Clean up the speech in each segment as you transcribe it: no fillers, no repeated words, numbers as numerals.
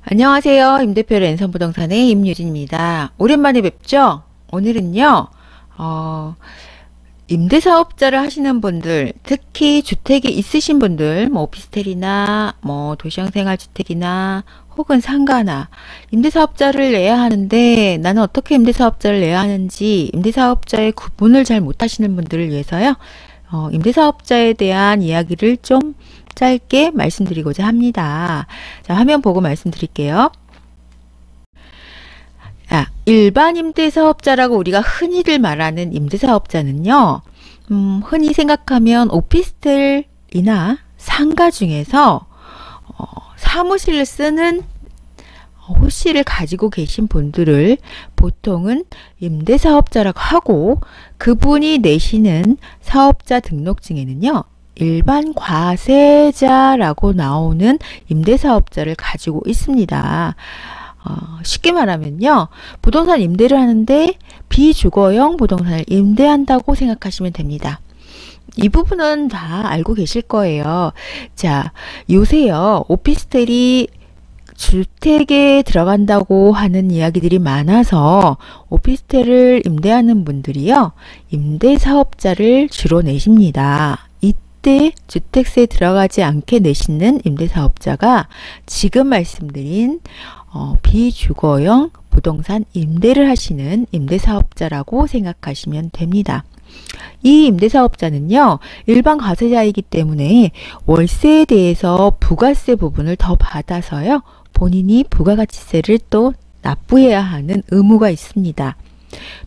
안녕하세요. 임대표 랜선 부동산의 임유진입니다. 오랜만에 뵙죠? 오늘은요, 임대사업자를 하시는 분들, 특히 주택이 있으신 분들, 뭐 오피스텔이나 뭐 도시형 생활주택이나 혹은 상가나 임대사업자를 내야 하는데 나는 어떻게 임대사업자를 내야 하는지 임대사업자의 구분을 잘 못하시는 분들을 위해서요. 임대사업자에 대한 이야기를 좀 짧게 말씀드리고자 합니다. 자, 화면 보고 말씀드릴게요. 일반 임대사업자라고 우리가 흔히들 말하는 임대사업자는요, 흔히 생각하면 오피스텔이나 상가 중에서 사무실을 쓰는 호실을 가지고 계신 분들을 보통은 임대사업자라고 하고, 그분이 내시는 사업자 등록증에는요, 일반 과세자라고 나오는 임대사업자를 가지고 있습니다. 쉽게 말하면요, 부동산 임대를 하는데 비주거형 부동산을 임대한다고 생각하시면 됩니다. 이 부분은 다 알고 계실 거예요. 자, 요새요, 오피스텔이 주택에 들어간다고 하는 이야기들이 많아서 오피스텔을 임대하는 분들이요, 임대사업자를 주로 내십니다. 이때 주택세에 들어가지 않게 내시는 임대사업자가 지금 말씀드린 비주거형 부동산 임대를 하시는 임대사업자라고 생각하시면 됩니다. 이 임대사업자는요, 일반 과세자이기 때문에 월세에 대해서 부가세 부분을 더 받아서요, 본인이 부가가치세를 또 납부해야 하는 의무가 있습니다.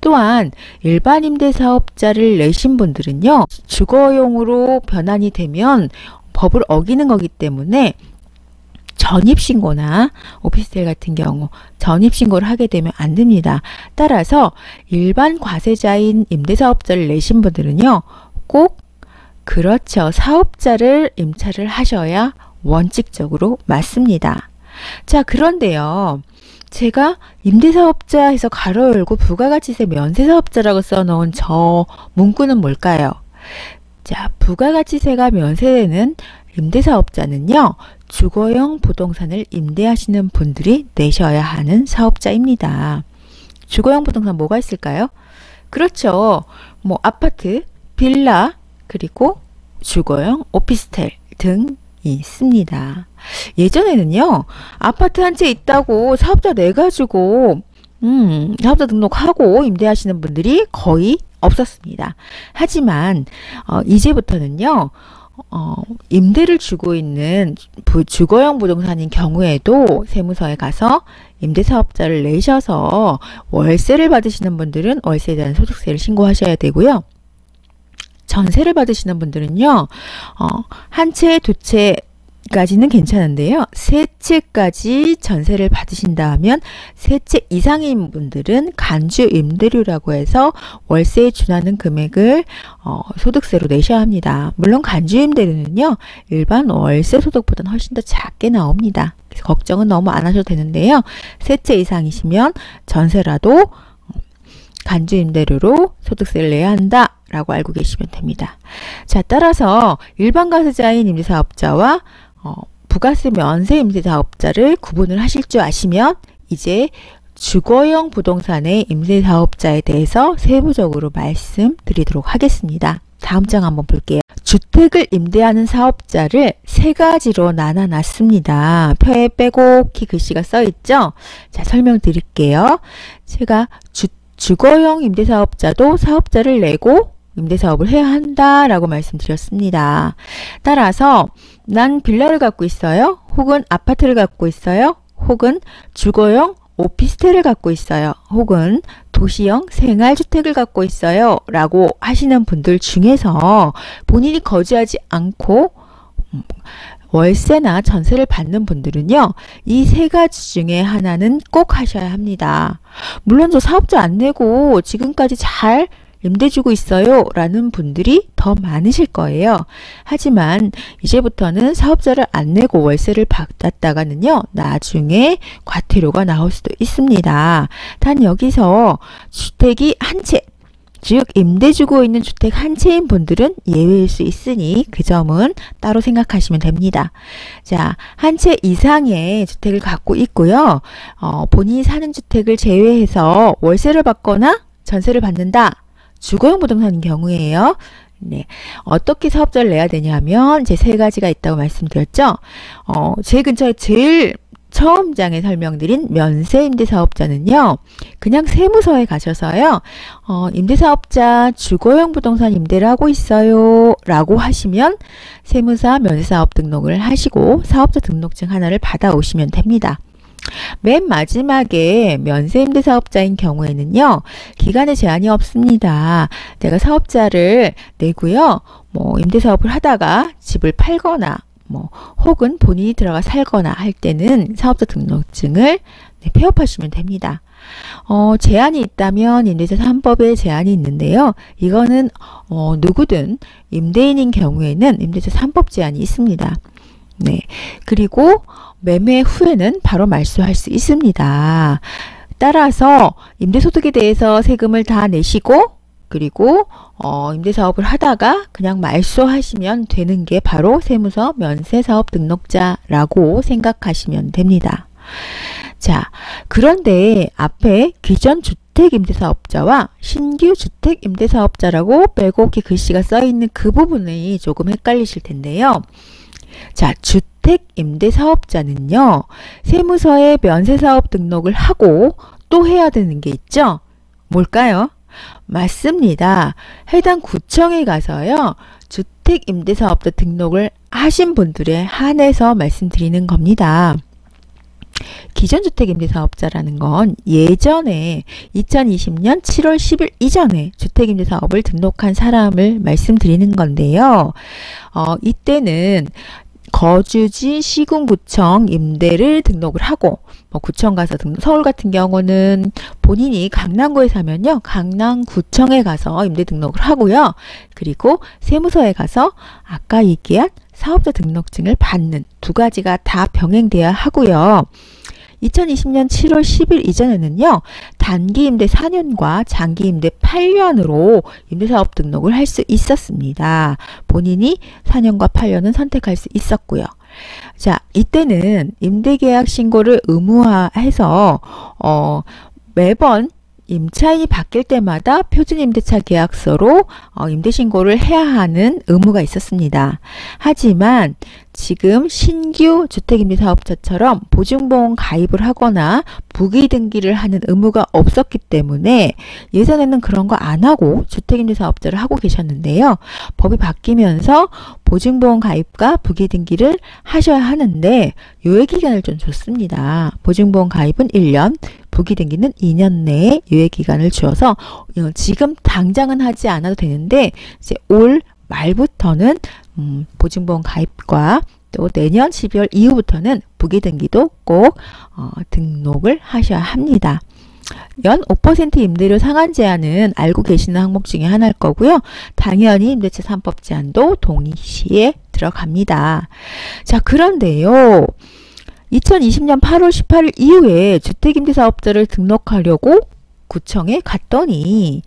또한 일반 임대사업자를 내신 분들은요, 주거용으로 변환이 되면 법을 어기는 거기 때문에 전입신고나 오피스텔 같은 경우 전입신고를 하게 되면 안 됩니다. 따라서 일반 과세자인 임대사업자를 내신 분들은요, 꼭 그렇죠, 사업자를 임차를 하셔야 원칙적으로 맞습니다. 자, 그런데요, 제가 임대사업자에서 가로 열고 부가가치세 면세사업자라고 써놓은 저 문구는 뭘까요? 자, 부가가치세가 면세되는 임대사업자는요, 주거용 부동산을 임대하시는 분들이 내셔야 하는 사업자입니다. 주거용 부동산 뭐가 있을까요? 그렇죠. 뭐 아파트, 빌라, 그리고 주거용 오피스텔 등이 있습니다. 예전에는요, 아파트 한 채 있다고 사업자 내가지고 사업자 등록하고 임대하시는 분들이 거의 없었습니다. 하지만 이제부터는요, 임대를 주고 있는 주거용 부동산인 경우에도 세무서에 가서 임대사업자를 내셔서 월세를 받으시는 분들은 월세에 대한 소득세를 신고하셔야 되고요. 전세를 받으시는 분들은요, 한 채, 두 채까지는 괜찮은데요, 세 채까지 전세를 받으신다 하면 세 채 이상인 분들은 간주 임대료라고 해서 월세에 준하는 금액을 소득세로 내셔야 합니다. 물론 간주 임대료는요, 일반 월세 소득보다는 훨씬 더 작게 나옵니다. 그래서 걱정은 너무 안 하셔도 되는데요, 세 채 이상이시면 전세라도 간주 임대료로 소득세를 내야 한다 라고 알고 계시면 됩니다. 자, 따라서 일반 과세자인 임대사업자와 부가세 면세 임대사업자를 구분을 하실 줄 아시면 이제 주거용 부동산의 임대사업자에 대해서 세부적으로 말씀드리도록 하겠습니다. 다음 장 한번 볼게요. 주택을 임대하는 사업자를 세 가지로 나눠놨습니다. 표에 빼곡히 글씨가 써있죠? 자, 설명드릴게요. 제가 주거용 임대사업자도 사업자를 내고 임대사업을 해야 한다라고 말씀드렸습니다. 따라서 난 빌라를 갖고 있어요. 혹은 아파트를 갖고 있어요. 혹은 주거용 오피스텔을 갖고 있어요. 혹은 도시형 생활주택을 갖고 있어요. 라고 하시는 분들 중에서 본인이 거주하지 않고 월세나 전세를 받는 분들은요, 이 세 가지 중에 하나는 꼭 하셔야 합니다. 물론 저 사업자 안 내고 지금까지 잘 임대 주고 있어요 라는 분들이 더 많으실 거예요. 하지만 이제부터는 사업자를 안 내고 월세를 받았다가는요, 나중에 과태료가 나올 수도 있습니다. 단 여기서 주택이 한 채, 즉 임대 주고 있는 주택 한 채인 분들은 예외일 수 있으니 그 점은 따로 생각하시면 됩니다. 자, 한 채 이상의 주택을 갖고 있고요. 본인이 사는 주택을 제외해서 월세를 받거나 전세를 받는다. 주거용 부동산인 경우에요. 네. 어떻게 사업자를 내야 되냐면 이제 세 가지가 있다고 말씀드렸죠. 제 근처에 제일 처음 장에 설명드린 면세 임대사업자는요. 그냥 세무서에 가셔서요. 임대사업자 주거용 부동산 임대를 하고 있어요. 라고 하시면 세무사 면세사업 등록을 하시고 사업자 등록증 하나를 받아오시면 됩니다. 맨 마지막에 면세임대사업자인 경우에는요. 기간에 제한이 없습니다. 내가 사업자를 내고요. 임대사업을 하다가 집을 팔거나 혹은 본인이 들어가 살거나 할 때는 사업자 등록증을 폐업하시면 됩니다. 제한이 있다면 임대차 3법에 제한이 있는데요. 이거는 누구든 임대인인 경우에는 임대차 3법 제한이 있습니다. 네. 그리고 매매 후에는 바로 말소할 수 있습니다. 따라서 임대소득에 대해서 세금을 다 내시고 그리고 임대사업을 하다가 그냥 말소하시면 되는 게 바로 세무서 면세사업 등록자라고 생각하시면 됩니다. 자, 그런데 앞에 기존 주택임대사업자와 신규 주택임대사업자라고 빼곡히 글씨가 써있는 그 부분이 조금 헷갈리실 텐데요. 자, 주택임대사업자는요. 세무서에 면세사업 등록을 하고 또 해야 되는 게 있죠. 뭘까요? 맞습니다. 해당 구청에 가서요. 주택임대사업자 등록을 하신 분들에 한해서 말씀드리는 겁니다. 기존 주택임대사업자라는 건 예전에 2020년 7월 10일 이전에 주택임대사업을 등록한 사람을 말씀드리는 건데요. 이때는 거주지 시군구청 임대를 등록을 하고 구청 가서 서울 같은 경우는 본인이 강남구에 사면요. 강남구청에 가서 임대 등록을 하고요. 그리고 세무서에 가서 아까 얘기한 사업자 등록증을 받는 두 가지가 다 병행돼야 하고요. 2020년 7월 10일 이전에는요. 단기 임대 4년과 장기 임대 8년으로 임대사업 등록을 할 수 있었습니다. 본인이 4년과 8년은 선택할 수 있었고요. 자, 이때는 임대계약 신고를 의무화해서 매번 임차인이 바뀔 때마다 표준임대차 계약서로 임대신고를 해야 하는 의무가 있었습니다. 하지만 지금 신규 주택임대사업자처럼 보증보험 가입을 하거나 부기등기를 하는 의무가 없었기 때문에 예전에는 그런 거 안 하고 주택임대사업자를 하고 계셨는데요. 법이 바뀌면서 보증보험 가입과 부기등기를 하셔야 하는데 유예기간을 좀 줬습니다. 보증보험 가입은 1년, 부기등기는 2년 내에 유예기간을 주어서 지금 당장은 하지 않아도 되는데 이제 올 말부터는 보증보험 가입과 또 내년 12월 이후부터는 부기등기도 꼭 등록을 하셔야 합니다. 연 5% 임대료 상한 제한은 알고 계시는 항목 중에 하나일 거고요. 당연히 임대차 3법 제한도 동시에 들어갑니다. 자, 그런데요. 2020년 8월 18일 이후에 주택임대사업자를 등록하려고 구청에 갔더니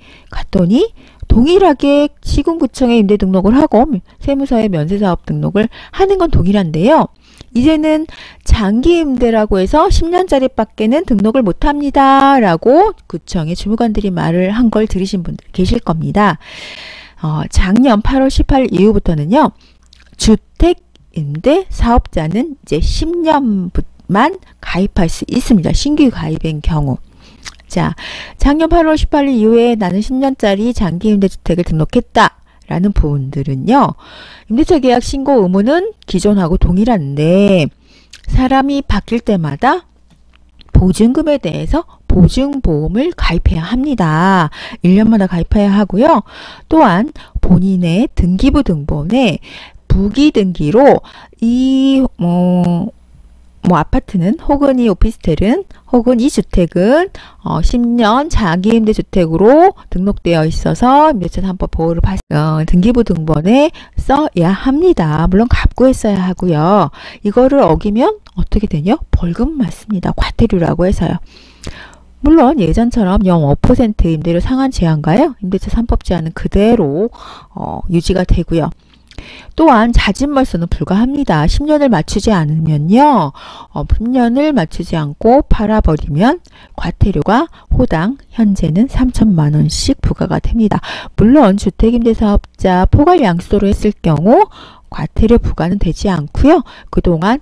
동일하게 시군구청에 임대 등록을 하고 세무서에 면세사업 등록을 하는 건 동일한데요. 이제는 장기 임대라고 해서 10년짜리 밖에는 등록을 못합니다. 라고 구청의 주무관들이 말을 한 걸 들으신 분들 계실 겁니다. 작년 8월 18일 이후부터는요. 주택임대 사업자는 이제 10년만 가입할 수 있습니다. 신규 가입인 경우. 자, 작년 8월 18일 이후에 나는 10년짜리 장기 임대주택을 등록했다. 라는 부분들은요. 임대차 계약 신고 의무는 기존하고 동일한데 사람이 바뀔 때마다 보증금에 대해서 보증보험을 가입해야 합니다. 1년마다 가입해야 하고요. 또한 본인의 등기부 등본에 부기등기로 이 아파트는 혹은 이 오피스텔은 혹은 이 주택은 10년 장기임대주택으로 등록되어 있어서 임대차 3법 보호를 등기부 등본에 써야 합니다. 물론 갑구에 써야 하고요. 이거를 어기면 어떻게 되냐? 벌금 맞습니다. 과태료라고 해서요. 물론 예전처럼 0.5% 임대료 상한 제한가요? 임대차 3법 제한은 그대로 유지가 되고요. 또한 자진몰수는 불가합니다. 10년을 맞추지 않으면요. 10년을 맞추지 않고 팔아버리면 과태료가 호당 현재는 3천만 원씩 부과가 됩니다. 물론 주택임대사업자 포괄 양수도로 했을 경우 과태료 부과는 되지 않고요. 그동안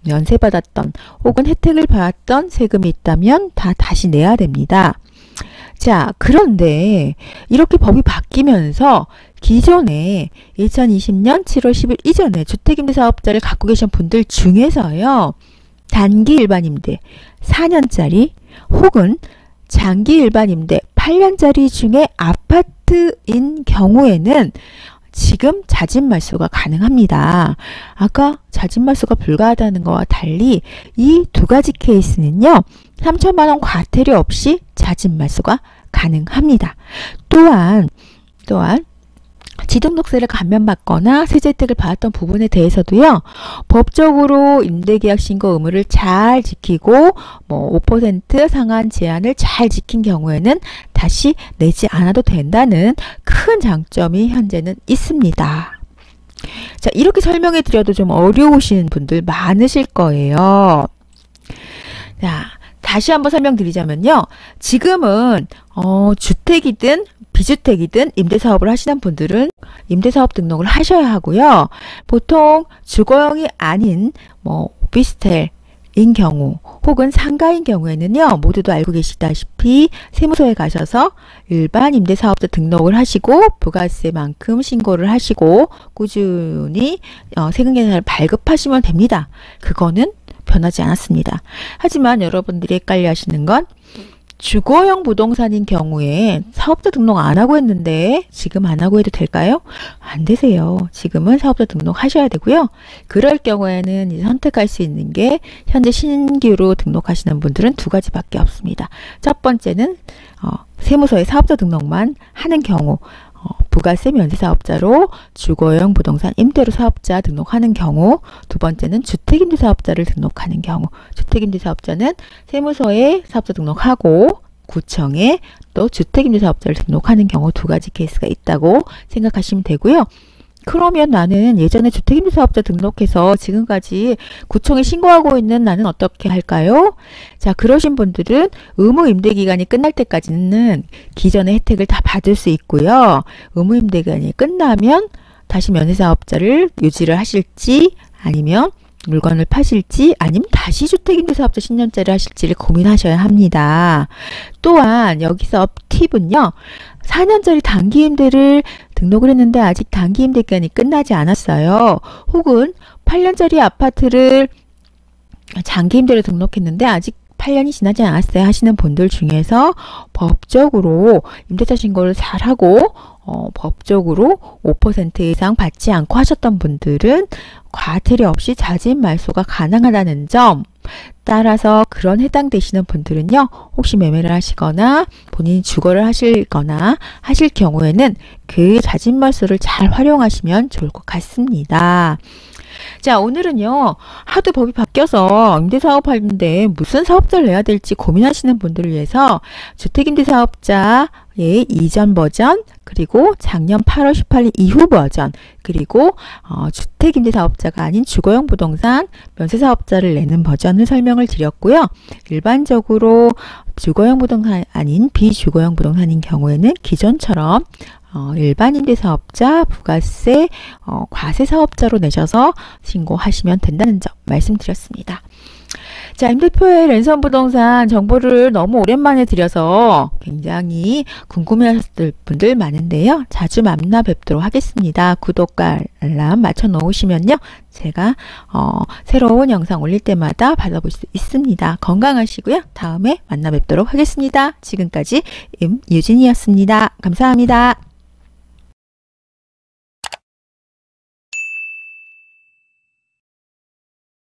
면세받았던 혹은 혜택을 받았던 세금이 있다면 다 다시 내야 됩니다. 자, 그런데 이렇게 법이 바뀌면서 기존에 2020년 7월 10일 이전에 주택임대사업자를 갖고 계신 분들 중에서요. 단기 일반임대 4년짜리 혹은 장기 일반임대 8년짜리 중에 아파트인 경우에는 지금 자진말소가 가능합니다. 아까 자진말소가 불가하다는 것과 달리 이 두 가지 케이스는요. 3천만 원 과태료 없이 자진말소가 가능합니다. 또한 지등록세를 감면받거나 세제혜택을 받았던 부분에 대해서도요. 법적으로 임대계약 신고 의무를 잘 지키고 5% 상한 제한을 잘 지킨 경우에는 다시 내지 않아도 된다는 큰 장점이 현재는 있습니다. 자, 이렇게 설명해 드려도 좀 어려우신 분들 많으실 거예요. 자, 다시 한번 설명드리자면요. 지금은 주택이든 비주택이든 임대사업을 하시는 분들은 임대사업 등록을 하셔야 하고요. 보통 주거용이 아닌 오피스텔인 경우 혹은 상가인 경우에는요. 모두도 알고 계시다시피 세무서에 가셔서 일반 임대사업자 등록을 하시고 부가세만큼 신고를 하시고 꾸준히 세금계산을 발급하시면 됩니다. 그거는 변하지 않았습니다. 하지만 여러분들이 헷갈려 하시는 건 주거용 부동산인 경우에 사업자 등록 안 하고 했는데 지금 안 하고 해도 될까요? 안 되세요. 지금은 사업자 등록하셔야 되고요. 그럴 경우에는 이제 선택할 수 있는 게 현재 신규로 등록하시는 분들은 두 가지밖에 없습니다. 첫 번째는 세무서에 사업자 등록만 하는 경우 부가세 면세사업자로 주거용 부동산 임대료 사업자 등록하는 경우, 두 번째는 주택임대사업자를 등록하는 경우. 주택임대사업자는 세무서에 사업자 등록하고 구청에 또 주택임대사업자를 등록하는 경우 두 가지 케이스가 있다고 생각하시면 되고요. 그러면 나는 예전에 주택임대사업자 등록해서 지금까지 구청에 신고하고 있는 나는 어떻게 할까요? 자, 그러신 분들은 의무임대기간이 끝날 때까지는 기존의 혜택을 다 받을 수 있고요. 의무임대기간이 끝나면 다시 면세사업자를 유지를 하실지 아니면 물건을 파실지 아니면 다시 주택임대사업자 10년짜리 하실지를 고민하셔야 합니다. 또한 여기서 팁은요. 4년짜리 단기임대를 등록을 했는데 아직 단기임대 기간이 끝나지 않았어요. 혹은 8년짜리 아파트를 장기임대로 등록했는데 아직 8년이 지나지 않았어요 하시는 분들 중에서 법적으로 임대차 신고를 잘하고 법적으로 5% 이상 받지 않고 하셨던 분들은 과태료 없이 자진말소가 가능하다는 점, 따라서 그런 해당되시는 분들은요. 혹시 매매를 하시거나 본인이 주거를 하시거나 하실 경우에는 그 자진말소를 잘 활용하시면 좋을 것 같습니다. 자, 오늘은요. 하도 법이 바뀌어서 임대사업 하는데 무슨 사업자를 내야 될지 고민하시는 분들을 위해서 주택임대사업자의 이전 버전, 그리고 작년 8월 18일 이후 버전, 그리고 주택임대사업자가 아닌 주거용 부동산 면세사업자를 내는 버전을 설명을 드렸고요. 일반적으로 주거용 부동산 아닌 비주거용 부동산인 경우에는 기존처럼 일반 임대사업자, 부가세, 과세사업자로 내셔서 신고하시면 된다는 점 말씀드렸습니다. 자, 임대표의 랜선 부동산 정보를 너무 오랜만에 드려서 굉장히 궁금해하셨을 분들 많은데요. 자주 만나 뵙도록 하겠습니다. 구독과 알람 맞춰 놓으시면요. 제가 새로운 영상 올릴 때마다 받아볼 수 있습니다. 건강하시고요. 다음에 만나 뵙도록 하겠습니다. 지금까지 임유진이었습니다. 감사합니다.